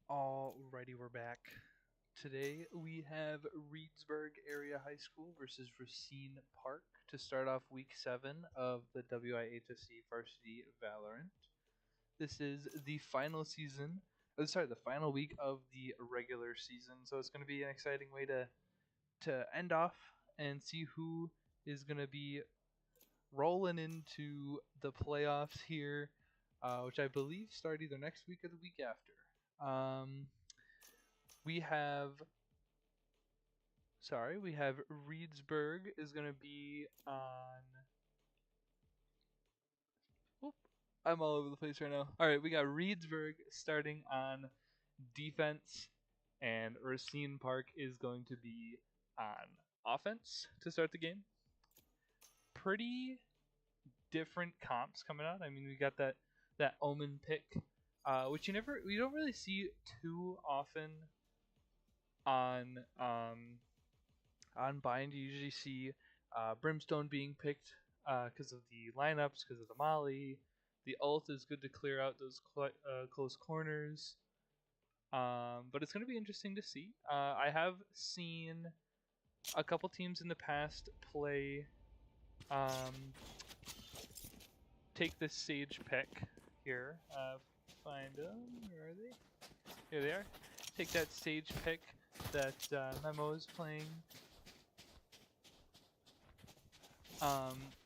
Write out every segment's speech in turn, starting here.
Alrighty, we're back. Today we have Reedsburg Area High School versus Racine Park to start off week 7 of the WIHSE Varsity Valorant. This is the final season, the final week of the regular season, so it's going to be an exciting way to end off and see who is going to be rolling into the playoffs here, which I believe start either next week or the week after. We have Reedsburg is going to be on. Oop, I'm all over the place right now. All right, we got Reedsburg starting on defense, and Racine Park is going to be on offense to start the game. Pretty different comps coming out. I mean, we got that Omen pick, which we don't really see too often on Bind. You usually see Brimstone being picked because of the lineups, because of the Molly. The ult is good to clear out those close corners. But it's going to be interesting to see. I have seen a couple teams in the past play take this Sage pick here. Find them. Where are they? Here they are. Take that Sage pick that Memo is playing.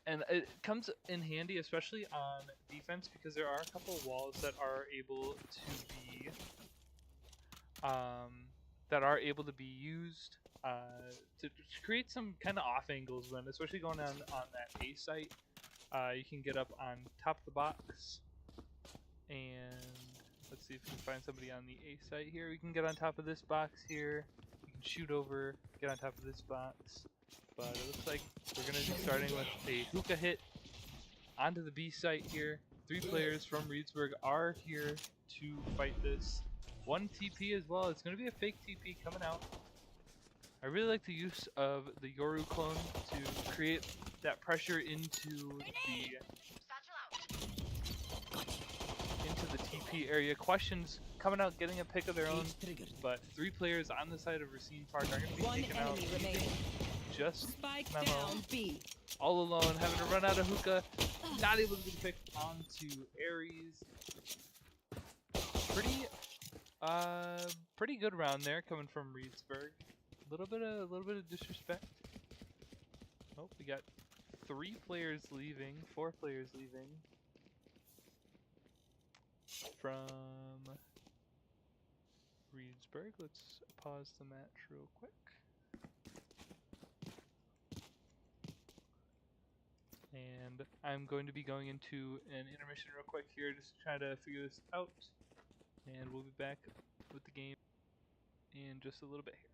And it comes in handy, especially on defense, because there are a couple of walls that are able to be used to create some kind of off angles when, especially going on that A site. You can get up on top of the box, and let's see if we can find somebody on the A site here. We can get on top of this box here. You can shoot over, get on top of this box. But it looks like we're going to be starting with a hookah hit onto the B site here. 3 players from Reedsburg are here to fight this. 1 TP as well. It's going to be a fake TP coming out. I really like the use of the Yoru clone to create that pressure into the TP area. Questions coming out, getting a pick of their own, but 3 players on the side of Racine Park are going to be taken out. Just Memo all alone, having to run out of hookah, not able to get picked onto Aries. Pretty good round there coming from Reedsburg. A little bit of disrespect. Oh, we got 3 players leaving, 4 players leaving from Reedsburg. Let's pause the match real quick. And I'm going to be going into an intermission real quick here, just to try to figure this out. And we'll be back with the game in just a little bit here.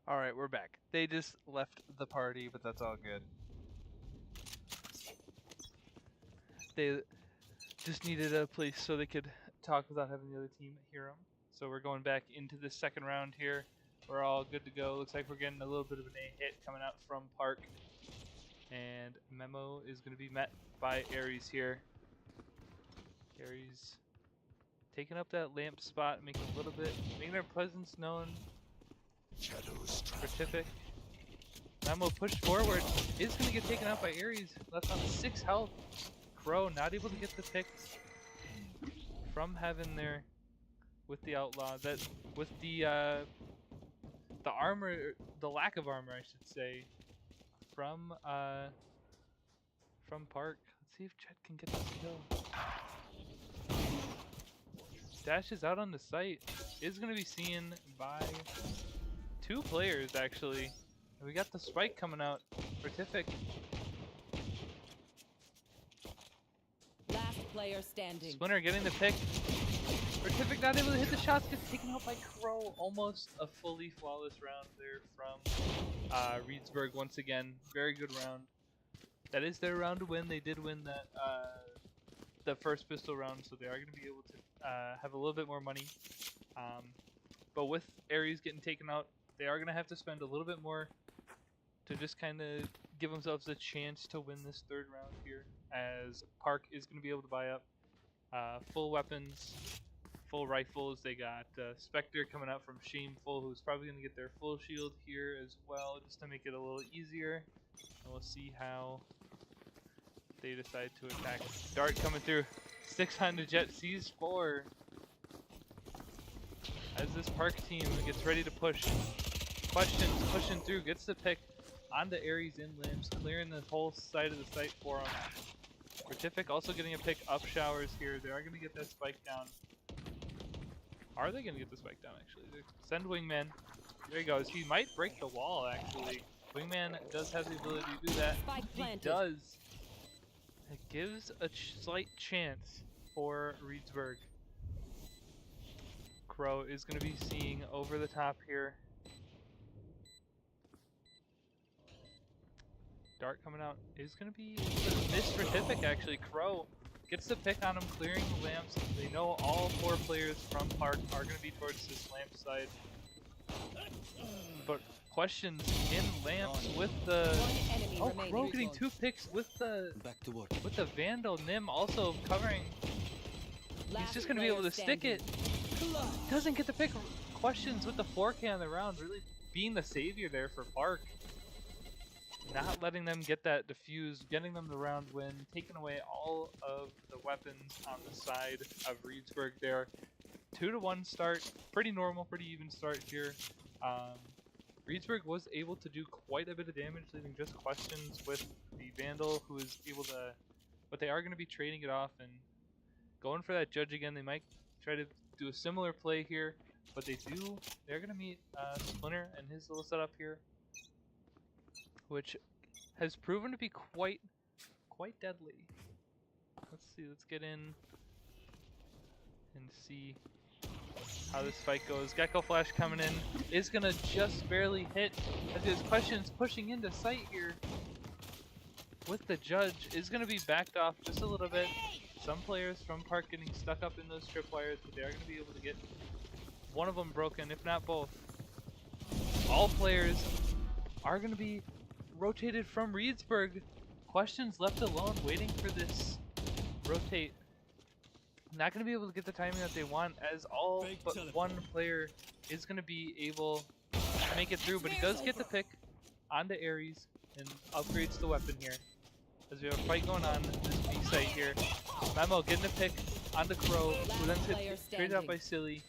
Alright, we're back. They just left the party, but that's all good. They just needed a place so they could talk without having the other team hear them. So we're going back into the second round here. We're all good to go. Looks like we're getting a little bit of an A hit coming out from Park. And Memo is going to be met by Aries here. Aries taking up that lamp spot, making their presence known. Fortific. Memo pushed forward, is going to get taken out by Aries. Left on 6 health. Crow not able to get the pick from Heaven there with the Outlaw. That with the armor, the lack of armor, I should say, from Park. Let's see if Chet can get this kill. Dashes out on the site. Is going to be seen by 2 players actually. And we got the spike coming out. Fortific. Last player standing. Splinter getting the pick. Fortific not able to hit the shots, gets taken out by Crow. Almost a fully flawless round there from Reedsburg once again. Very good round. That is their round to win. They did win that the first pistol round, so they are going to be able to have a little bit more money. But with Aries getting taken out, they are going to have to spend a little bit more to just kind of give themselves a chance to win this 3rd round here, as Park is going to be able to buy up full weapons, full rifles. They got Spectre coming out from Shameful, who's probably going to get their full shield here as well, just to make it a little easier. And we'll see how they decide to attack. Dart coming through, 6 on the Jet, sees 4. As this Park team gets ready to push. Questions pushing through, gets the pick onto Aries in limbs, clearing the whole side of the site for him. Fortific also getting a pick up showers here. They are going to get that spike down. Are they going to get the spike down actually? Send Wingman. There he goes. He might break the wall actually. Wingman does have the ability to do that. He does. It gives a slight chance for Reedsburg. Crow is going to be seeing over the top here. Dart coming out is going to be Miss Fortific actually. Crow gets the pick on him, clearing the lamps. They know all 4 players from Park are going to be towards this lamp side. But questions in lamps with the Crow getting 2 picks with the Vandal. Nim also covering. He's just going to be able to stick it. Doesn't get the pick. Questions with the 4K on the round, really being the savior there for Park. Not letting them get that defuse, getting them the round win, taking away all of the weapons on the side of Reedsburg there. 2-1 start, pretty normal, pretty even start here. Reedsburg was able to do quite a bit of damage, leaving just questions with the Vandal, who is able to, but they are going to be trading it off and going for that Judge again. They might try to do a similar play here, but they're going to meet Splinter and his little setup here, which has proven to be quite deadly. Let's see, let's get in and see how this fight goes. Gecko Flash coming in is gonna just barely hit as his questions pushing into sight here with the Judge. Is gonna be backed off just a little bit. Some players from Park getting stuck up in those tripwires, but they are gonna be able to get one of them broken, if not both. All players are gonna be rotated from Reedsburg. Questions left alone waiting for this rotate. Not going to be able to get the timing that they want, as all but 1 player is going to be able to make it through, but he does get the pick onto Aries and upgrades the weapon here. As we have a fight going on this B site here. Memo getting the pick onto Crow, who then gets traded out by Silly,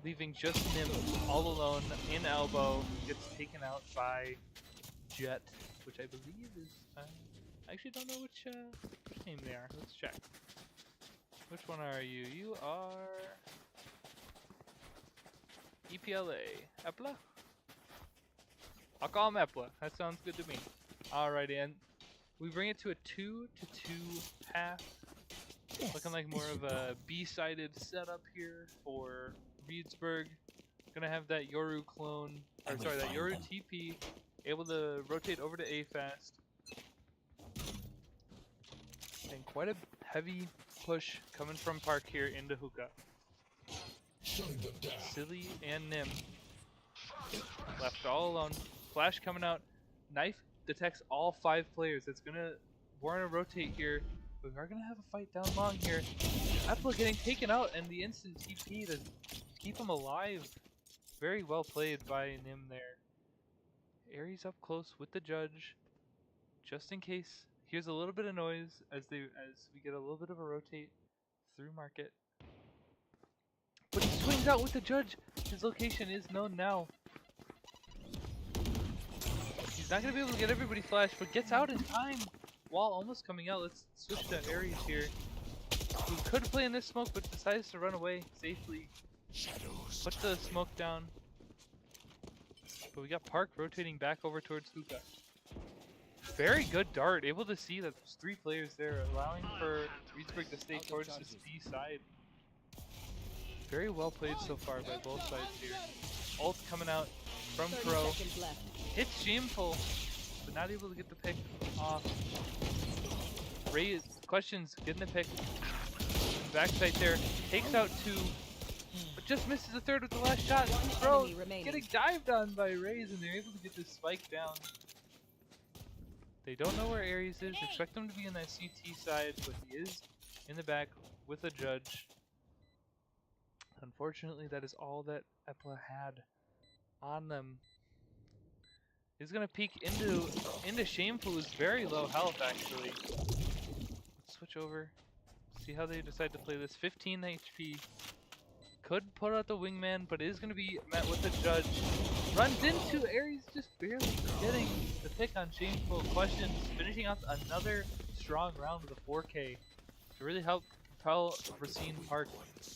leaving just Nim all alone in elbow. Gets taken out by Jet, which I believe is, I actually don't know which name they are. Let's check. Which one are you? You are EPLA. Epla? I'll call him Epla. That sounds good to me. Alrighty, and we bring it to a 2-2 path. Yes. Looking like more of a B-sided setup here for Reedsburg. Gonna have that Yoru clone, or sorry, that Yoru TP, able to rotate over to A fast. And quite a heavy push coming from Park here into Hookah. Silly and Nim Left all alone. Flash coming out. Knife detects all 5 players. It's gonna warrant a rotate here. But we are gonna have a fight down long here. Apple getting taken out and the instant TP to keep him alive. Very well played by Nim there. Aries up close with the judge. Just in case. Here's a little bit of noise as we get a little bit of a rotate through market. But he swings out with the judge. His location is known now. He's not going to be able to get everybody flashed, but gets out in time. Wall almost coming out. Let's switch to Aries here. Who could play in this smoke, but decides to run away safely. Put the smoke down. But we got Park rotating back over towards Hookah. Very good dart. Able to see that there's 3 players there, allowing for Reedsburg to stay towards the B side. Very well played so far by both sides here. Ult coming out from Crow. Hits Shameful, but not able to get the pick off. Ray questions getting the pick. Backside there. Takes out 2. But just misses the 3rd with the last shot. Crow getting dived on by Rays, and they're able to get this spike down. They don't know where Aries is. Expect him to be in that CT side, but he is in the back with a judge. Unfortunately, that is all that Epla had on them. He's gonna peek into Shameful, who's very low health actually. Let's switch over. See how they decide to play this. 15 HP. Could put out the wingman, but is gonna be met with a judge. Runs into Aries, just barely getting the pick on Shameful. Questions, finishing out another strong round with a 4K to really help propel Racine Park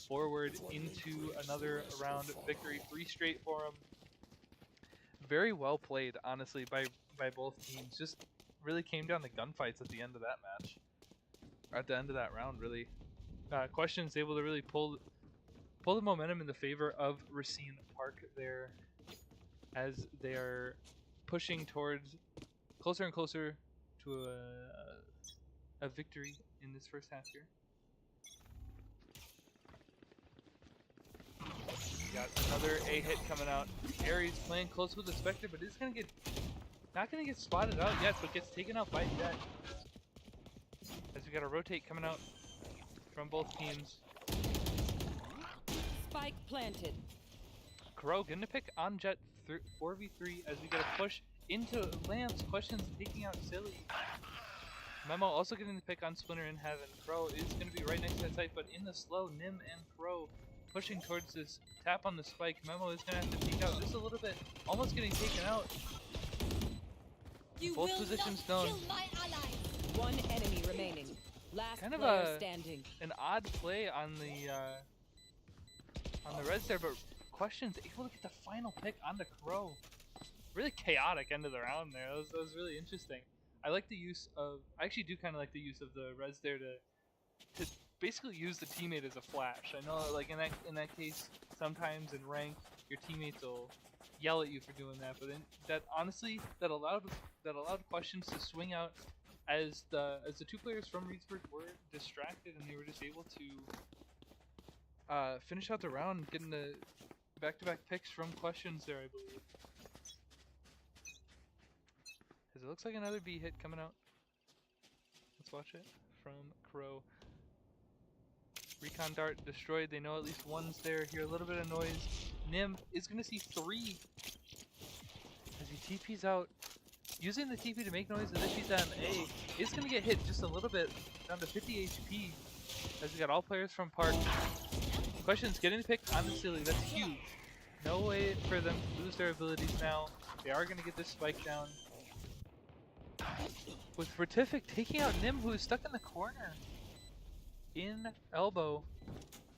forward into another round victory. 3 straight for him. Very well played, honestly, by both teams. Just really came down to gunfights at the end of that match. Or at the end of that round, really. Questions able to really pull the momentum in the favor of Racine Park there, as they are pushing towards closer and closer to a victory in this first half here. Got another A hit coming out. Aries playing close with the Spectre, but is gonna not gonna get spotted out yet, but gets taken out by Jet. As we got a rotate coming out from both teams. Spike planted. Crow getting a pick on Jet 4v3 as we get a push into Lamps. Questions taking out Silly. Memo also getting the pick on Splinter in Heaven. Crow is going to be right next to that site, but in the slow, Nim and Crow pushing towards this tap on the spike. Memo is going to have to peek out just a little bit, almost getting taken out. Both positions known. One enemy remaining. Last kind of player standing. An odd play on the res there, but Questions able to get the final pick on the Crow. Really chaotic end of the round there. That was really interesting. I like the use of. I actually do kind of like the use of the res there to basically use the teammate as a flash. I know, like in that case, sometimes in rank, your teammates will yell at you for doing that, but that honestly that allowed Questions to swing out as the 2 players from Reedsburg were distracted, and they were just able to finish out the round, getting the back-to-back picks from Questions there, I believe. Because it looks like another B hit coming out. Let's watch it from Crow. Recon dart destroyed. They know at least one's there. Hear a little bit of noise. Nim is going to see 3 as he TP's out. Using the TP to make noise as if he's on A. Is going to get hit just a little bit, down to 50 HP. As we got all players from Park. Questions getting the pick on the Silly. That's huge. No way for them to lose their abilities now. They are going to get this spike down. With Retific taking out Nim, who is stuck in the corner. In elbow.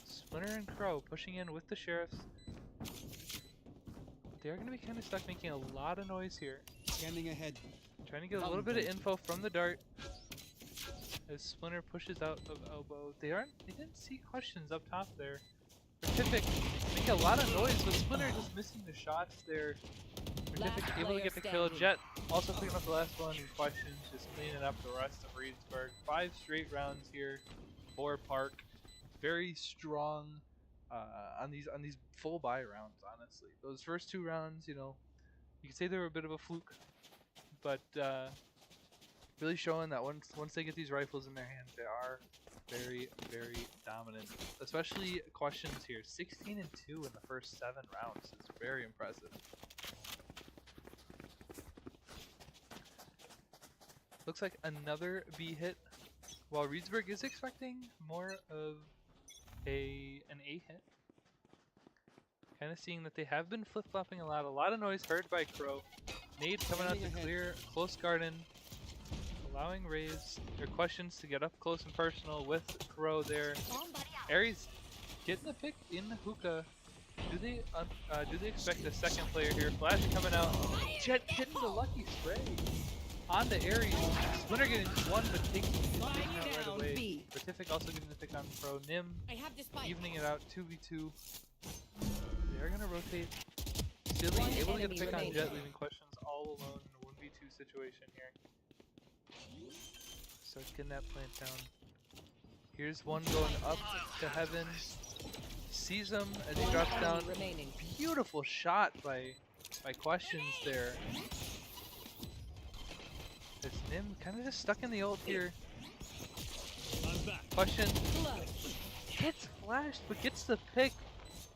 Splinter and Crow pushing in with the Sheriffs. They're going to be kind of stuck, making a lot of noise here. Scanning ahead. Trying to get a little bit of info from the dart. As Splinter pushes out of elbow. They didn't see Questions up top there. Retific making a lot of noise, but Splinter just missing the shots there. Retific able to get the kill. Jet also picking up the last one, and Questions just cleaning up the rest of Reedsburg. 5 straight rounds here for Park. Very strong on these full buy rounds. Honestly, those first 2 rounds, you know, you could say they were a bit of a fluke, but really showing that once they get these rifles in their hands, they are very dominant. Especially questions here, 16 and 2 in the first 7 rounds is very impressive. Looks like another B hit. While Reedsburg is expecting more of an A hit. Kind of seeing that they have been flip-flopping a lot of noise heard by Crow. Nade coming out to clear close garden, allowing Rays their questions to get up close and personal with Crow there. Aries getting the pick in the hookah. Do they expect a second player here? Flash coming out. Jet getting the lucky spray on the Aries. Splinter getting one, but taking it out right away. Vertific also getting the pick on Pro. Nim evening it out 2v2. They're gonna rotate. Silly able to get the pick on Jet, leaving questions all alone in a 1v2 situation here. Starts getting that plant down. Here's one going up to heaven. Sees him as he drops down. Beautiful shot by questions there. This Nim kind of just stuck in the ult here. Question gets flashed, but gets the pick.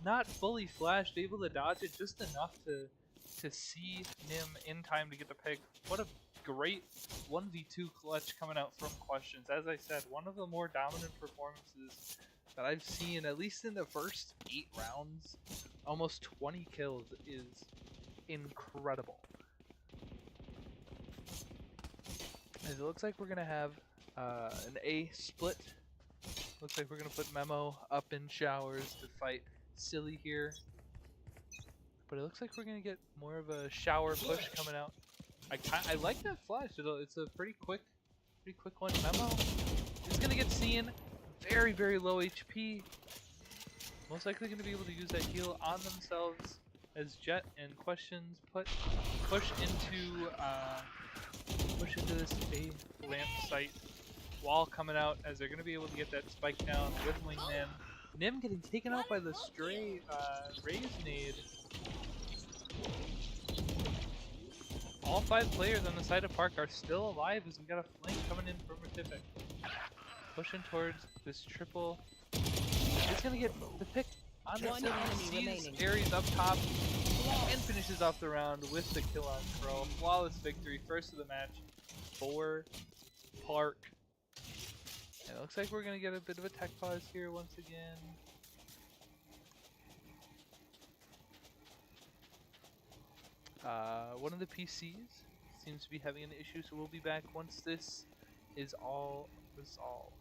Not fully flashed, able to dodge it just enough to see Nim in time to get the pick. What a great 1v2 clutch coming out from questions. As I said, one of the more dominant performances that I've seen, at least in the first 8 rounds. Almost 20 kills is incredible. As it looks like we're gonna have an A split. Looks like we're gonna put Memo up in showers to fight Silly here. But it looks like we're gonna get more of a shower push coming out. I like that flash. It's a pretty quick one. Memo is gonna get seen. Very low HP. Most likely gonna be able to use that heal on themselves as Jet and questions push into this A lamp site. Wall coming out as they're gonna be able to get that spike down with Wing Nim. Nim getting taken out by the stray Raise nade. All 5 players on the side of Park are still alive as we got a flank coming in from Vertific. Pushing towards this triple. It's gonna get the pick on the sees Aries up top and finishes off the round with the kill on Crow. Flawless victory, first of the match for Park. And it looks like we're gonna get a bit of a tech pause here once again. One of the PCs seems to be having an issue, so we'll be back once this is all resolved.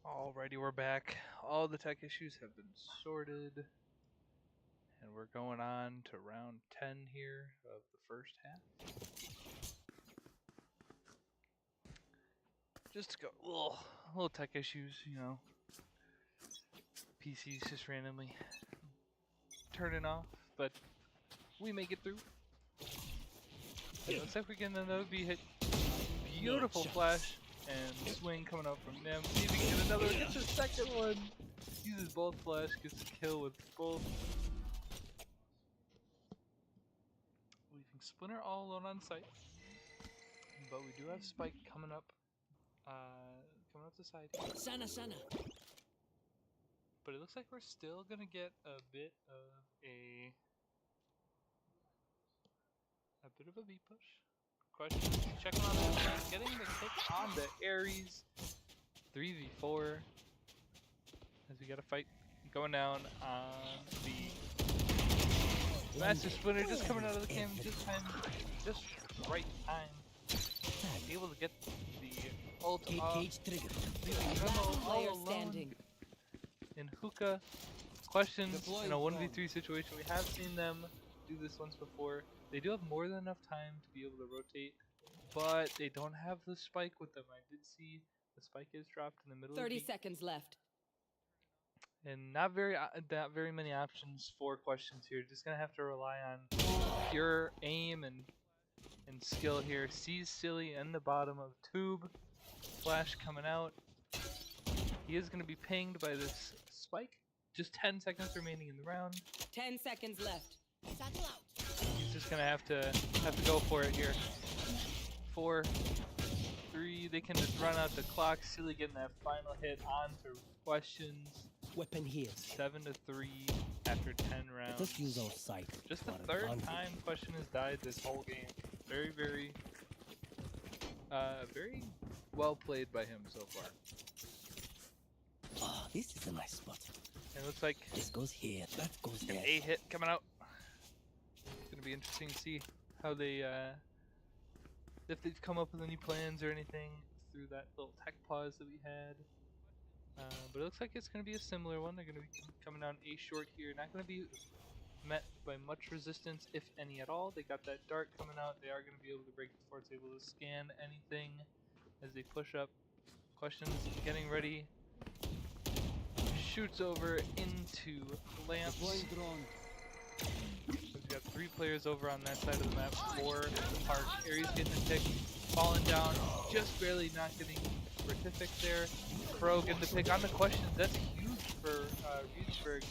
Alrighty, we're back. All the tech issues have been sorted. And we're going on to round 10 here of the first half. Just to go, little tech issues, you know. PC's just randomly turning off, but we make it through. It looks like we're getting another B hit. Beautiful flash and swing coming out from Nim. See if we can get another. Gets the second one. Uses both flash, gets the kill with both. Leaving Splinter all alone on site. But we do have Spike coming up the side here. Sana. But it looks like we're still gonna get a bit of a B push. Question, checking on that, getting the kick on the Ares. 3v4. As we got a fight going down on the Master Splinter, just coming out of the cam, just right time. Able to get the ult off. Leaving Memo all alone in hookah. Questions in a 1v3 situation. We have seen them do this once before. They do have more than enough time to be able to rotate, but they don't have the spike with them. I did see the spike is dropped in the middle. 30 seconds left. And not very many options for questions here. Just gonna have to rely on pure aim and skill here. Sees Silly in the bottom of tube. Flash coming out. He is gonna be pinged by this spike. Just 10 seconds remaining in the round. 10 seconds left. He's just gonna have to go for it here. 4, 3. They can just run out the clock. Silly getting that final hit onto questions. Weapon here. 7-3 after 10 rounds. Let us use our sight. Just the third time question has died this whole game. Very well played by him so far. Ah, this is a nice spot. And it looks like This goes here, that goes there. A hit coming out. It's gonna be interesting to see how they if they've come up with any plans or anything through that little tech pause that we had. But it looks like it's going to be a similar one. They're going to be coming down A short here. Not going to be met by much resistance, if any at all. They got that dart coming out. They are going to be able to break before it's able to scan anything as they push up. Questions getting ready. Shoots over into lamps. We've got 3 players over on that side of the map. 4 in the park. Ares getting the pick. Falling down. Just barely not getting Vertific there. Crow getting the pick on the questions. That's huge for Reedsburg.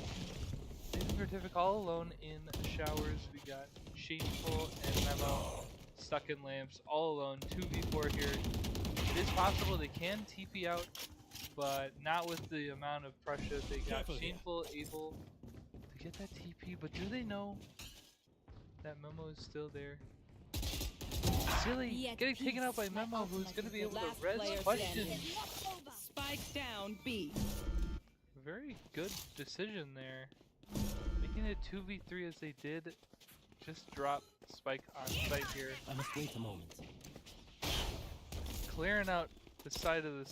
Leaving Vertific all alone in showers. We got Shameful and Memo stuck in lamps all alone. 2v4 here. It is possible they can TP out, but not with the amount of pressure they got. Shameful able to get that TP, but do they know that Memo is still there? Silly getting taken out by Memo, who's going to be able to res questions. Spike down B. Very good decision there. Making it 2v3 as they did. Just drop Spike on site here. I must wait a moment. Clearing out the side of the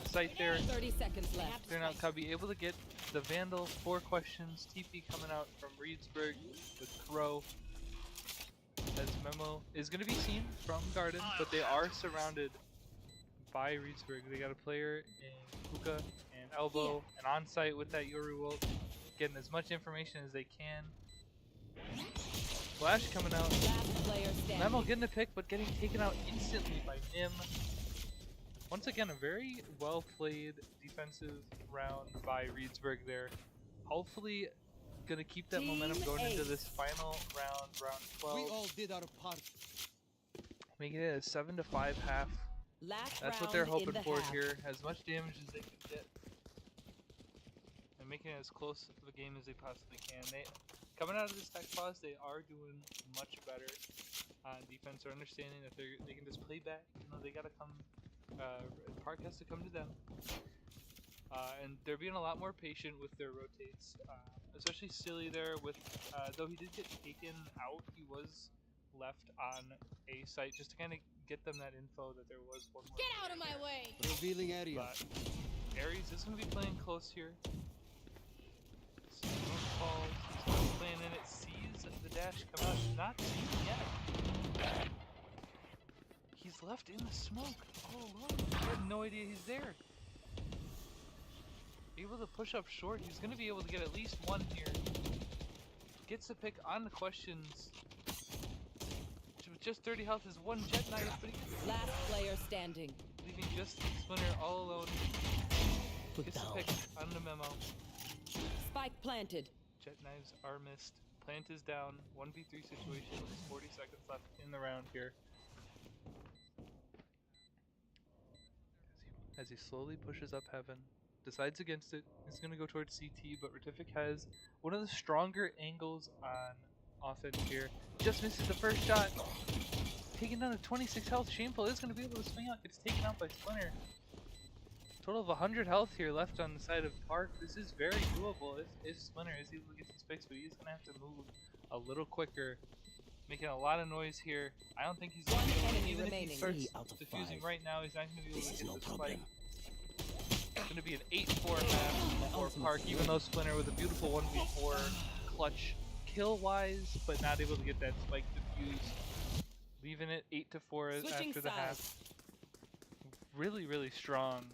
site there. 30 seconds left. Clearing out Cubby. Able to get the Vandal. 4 questions. TP coming out from Reedsburg with Crow. As Memo is going to be seen from Garden, but they are surrounded by Reedsburg. They got a player in Hookah and Elbow and on site with that Yoru ult, getting as much information as they can. Flash coming out. Memo getting the pick, but getting taken out instantly by Nim. Once again, a very well played defensive round by Reedsburg there. Hopefully, gonna keep that momentum going into this final round, round 12. We all did our part. Making it a 7-5 half. That's what they're hoping for here. As much damage as they can get. And making it as close to the game as they possibly can. Coming out of this tech pause, they are doing much better on defense. They're understanding that they can just play back. You know, they gotta come. Park has to come to them. And they're being a lot more patient with their rotates. Especially Silly there with, though he did get taken out, he was left on A site just to kind of get them that info that there was one more. Get out of my way! Revealing area. But Aries is going to be playing close here. Falls. He's going to be playing in it. Sees the dash come out. Not seen yet. He's left in the smoke all alone. I have no idea he's there. Able to push up short. He's going to be able to get at least one here. Gets the pick on the questions. With just 30 health is one jet knife, but he gets Last player standing. leaving just Splinter all alone. Gets the pick on the memo. Spike planted. Jet knives are missed. Plant is down. 1v3 situation. 40 seconds left in the round here. As he slowly pushes up heaven, decides against it. He's going to go towards CT, but Retific has one of the stronger angles on offense here. Just misses the first shot. Taking down to 26 health. Shameful is going to be able to swing out. Gets taken out by Splinter. Total of 100 health here left on the side of Park. This is very doable if Splinter is able to get these picks, but he's going to have to move a little quicker. Making a lot of noise here. I don't think he's going to be able to, even if he starts defusing right now, he's not going to be able to get this fight. It's going to be an 8-4 match for Park, even though Splinter with a beautiful 1v4 clutch kill-wise, but not able to get that spike defused. Leaving it 8-4 after the half. Really, really strong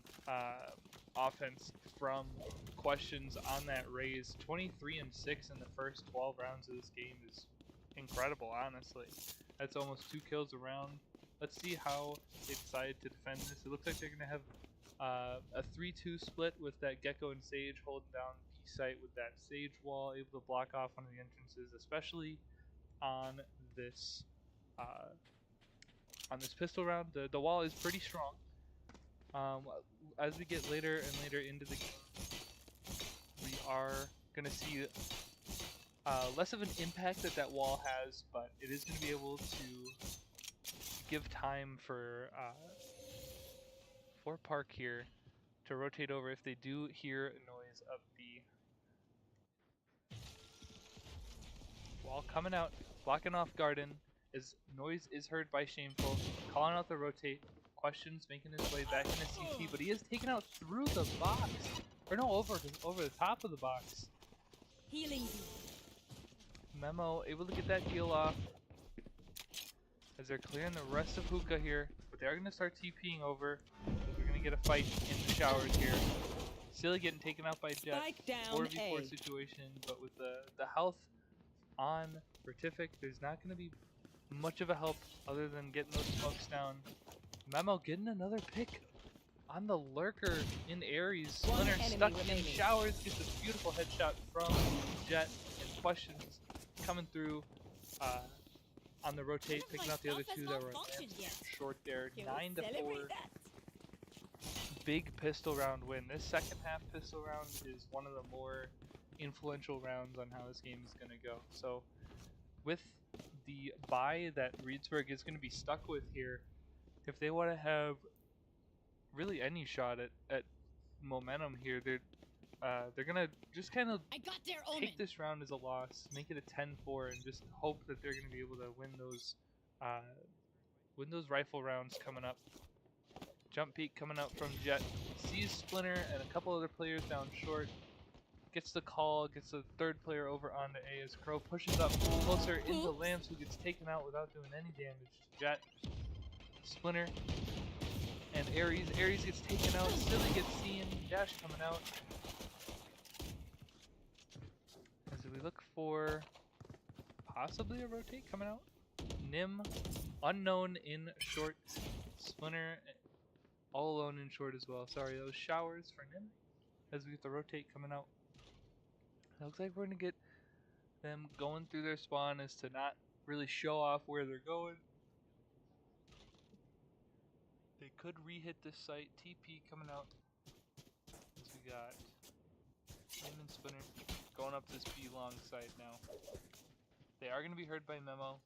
offense from questions on that raise. 23-6 in the first 12 rounds of this game is incredible, honestly. That's almost 2 kills a round. Let's see how they decide to defend this. It looks like they're going to have a 3-2 split with that Gecko and Sage holding down B site with that Sage wall, able to block off one of the entrances, especially on this pistol round. The wall is pretty strong. As we get later and later into the game, we are going to see less of an impact that wall has, but it is going to be able to give time for Park here to rotate over if they do hear a noise of the wall coming out, blocking off Garden. As noise is heard by Shameful, calling out the rotate. Questions making his way back into CT, but he is taken out through the box, or no, over the top of the box. Healing. Memo able to get that heal off as they're clearing the rest of Hookah here, but they are going to start TPing over. We're going to get a fight in the showers here. Silly getting taken out by Jet. 4v4 situation, but with the health on Retific, there's not going to be much of a help other than getting those smokes down. Memo getting another pick on the lurker in Aries. Splinter stuck in showers, gets a beautiful headshot from Jet, and questions coming through on the rotate, picking out the other two that were short there. 9-4. Big pistol round win. This second half pistol round is one of the more influential rounds on how this game is going to go. So with the bye that Reedsburg is going to be stuck with here, if they want to have really any shot at momentum here, they're gonna just kind of take this round as a loss, make it a 10-4, and just hope that they're gonna be able to win those rifle rounds coming up. Jump peek coming out from Jet, sees Splinter and a couple other players down short, gets the call, gets the third player over onto A as Crow pushes up closer into Lambs, who gets taken out without doing any damage. Jet, Splinter, and Aries. Aries gets taken out. Silly gets seen. Dash coming out. As we look for possibly a rotate coming out. Nim, unknown in short. Splinter, all alone in short as well. Sorry, those showers for Nim. As we get the rotate coming out. It looks like we're going to get them going through their spawn as to not really show off where they're going. They could re-hit this site. TP coming out. As we got him and Splinter going up this B long site now. They are going to be heard by Memo,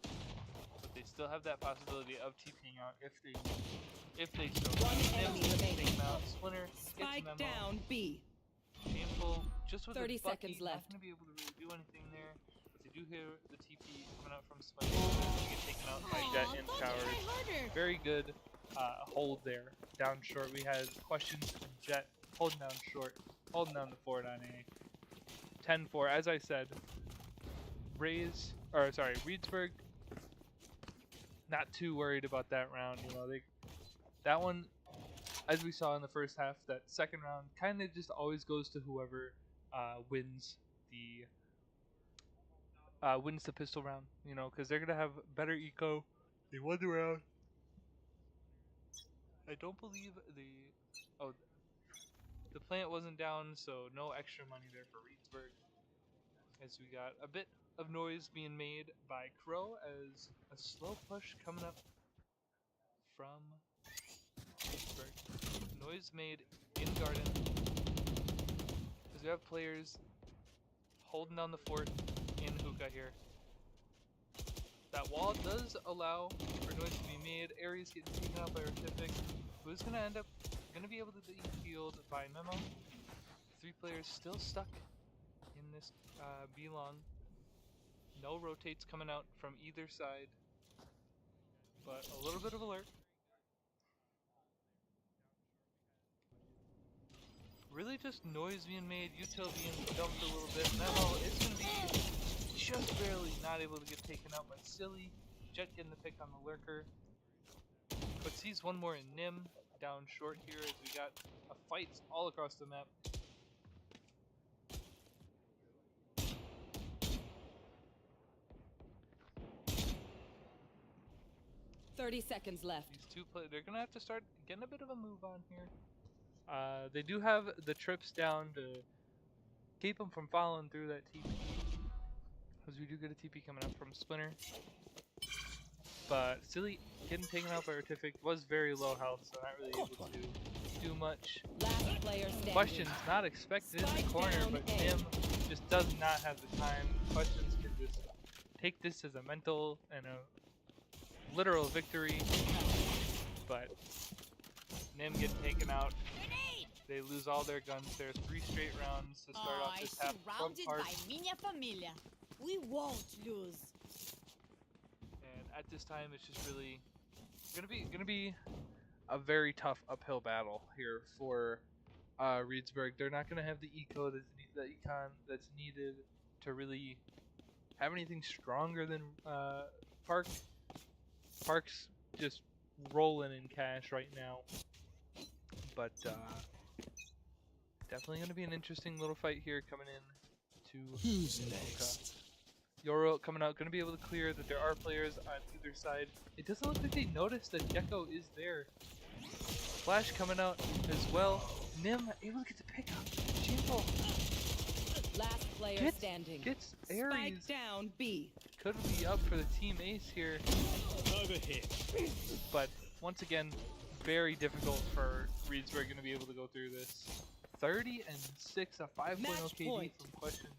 but they still have that possibility of TPing out if they so. Splinter gets Memo. Down B. Shameful just with 30 a bucky, seconds left. Not going to be able to really do anything there. But they do hear the TP coming out from Splinter. They get taken out by Jet in towers. Very good hold there. Down short, we had Questions and Jet holding down short, holding down the fort on A. 10-4, as I said. Reedsburg, not too worried about that round. You know, that one, as we saw in the first half, that second round kind of just always goes to whoever wins the pistol round. You know, because they're gonna have better eco. They won the round. I don't believe the plant wasn't down, so no extra money there for Reedsburg. As we got a bit of noise being made by Crow as a slow push coming up from Reedsburg. Noise made in Garden as we have players holding down the fort in Hookah here. That wall does allow for noise to be made. Aries getting taken out by Artific, who's gonna be able to be healed by Memo. 3 players still stuck in this B-long. No rotates coming out from either side, but a little bit of alert. Really just noise being made, util being dumped a little bit. Memo is going to be just barely not able to get taken out by Silly. Jet getting the pick on the lurker. But sees one more in Nim down short here as we got a fight all across the map. 30 seconds left. These two they're gonna have to start getting a bit of a move on here. They do have the trips down to keep them from falling through that TP, because we do get a TP coming up from Splinter. But Silly getting taken out by Artific, was very low health, so not really able to do much. Last player standing. Questions not expected in the corner, but Nim just does not have the time. Questions can just take this as a mental and a literal victory, but Nim getting taken out. They lose all their guns there. 3 straight rounds to start off this half. Surrounded by minha família. We won't lose. And at this time, it's just really gonna be a very tough uphill battle here for Reedsburg. They're not gonna have the eco that's needed to really have anything stronger than Park. Park's just rolling in cash right now, but definitely going to be an interesting little fight here coming in to Who's next? Yoro coming out, going to be able to clear that there are players on either side. It doesn't look like they noticed that Gecko is there. Flash coming out as well. Nim able to get the pickup. Shameful. Last player standing. Gets Aries. Spike down B. Could be up for the team ace here. Over here. But once again, very difficult for Reedsburg going to be able to go through this. 30-6, a 5.0 KD from Questions.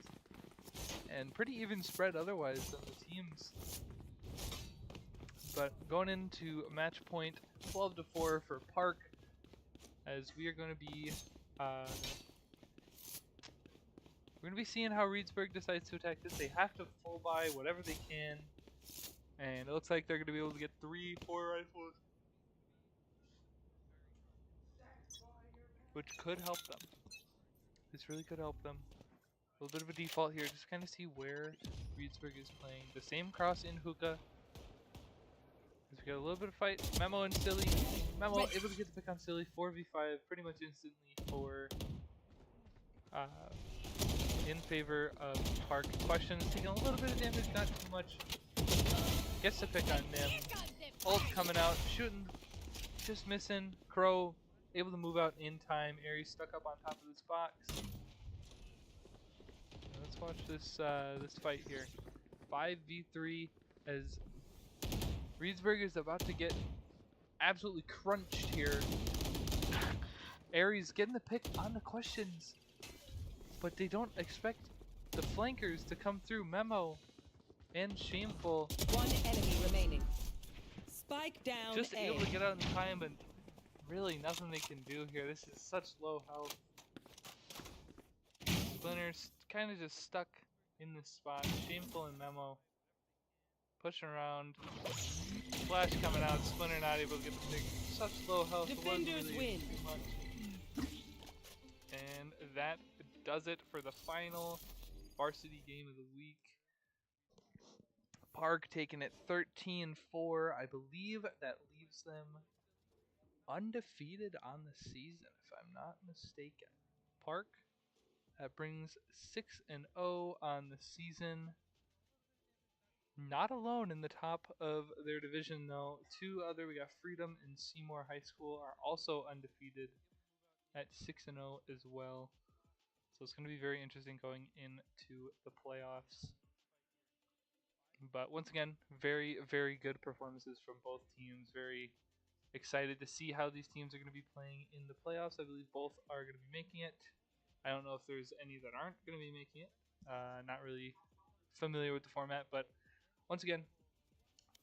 And pretty even spread otherwise on the teams. But going into match point, 12-4 for Park, as we are going to be we're going to be seeing how Reedsburg decides to attack this. They have to full buy whatever they can, and it looks like they're going to be able to get 3-4 rifles, which could help them. This really could help them. A little bit of a default here, just kind of see where Reedsburg is playing. The same cross in Hookah. We got a little bit of fight. Memo and Silly. Memo able to get the pick on Silly. 4v5 pretty much instantly for in favor of Park. Questions taking a little bit of damage, not too much. Gets the pick on Nim. Ult coming out, shooting, just missing. Crow able to move out in time. Aries stuck up on top of this box. Let's watch this this fight here. 5v3 as Reedsburg is about to get absolutely crunched here. Aries getting the pick on the Questions, but they don't expect the flankers to come through. Memo and Shameful. One enemy remaining. Spike down Just A. able to get out in time, but really nothing they can do here. This is such low health. Splinter's kind of just stuck in this spot. Shameful and Memo pushing around. Flash coming out, Splinter not able to get the pick. Such low health. It wasn't Defenders really win. too much. And that does it for the final varsity game of the week. Park taking it 13-4. I believe that leaves them undefeated on the season, if I'm not mistaken. Park, that brings 6-0 on the season. Not alone in the top of their division, though. We got Freedom and Seymour High School are also undefeated at 6-0 as well. So it's going to be very interesting going into the playoffs. But once again, very, very good performances from both teams. Very excited to see how these teams are going to be playing in the playoffs. I believe both are going to be making it. I don't know if there's any that aren't going to be making it. Not really familiar with the format, but once again,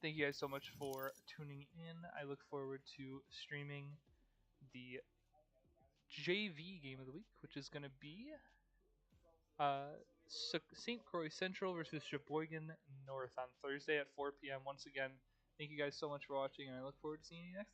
thank you guys so much for tuning in. I look forward to streaming the JV game of the week, which is going to be St. Croix Central versus Sheboygan North on Thursday at 4 p.m. Once again, thank you guys so much for watching, and I look forward to seeing you next time.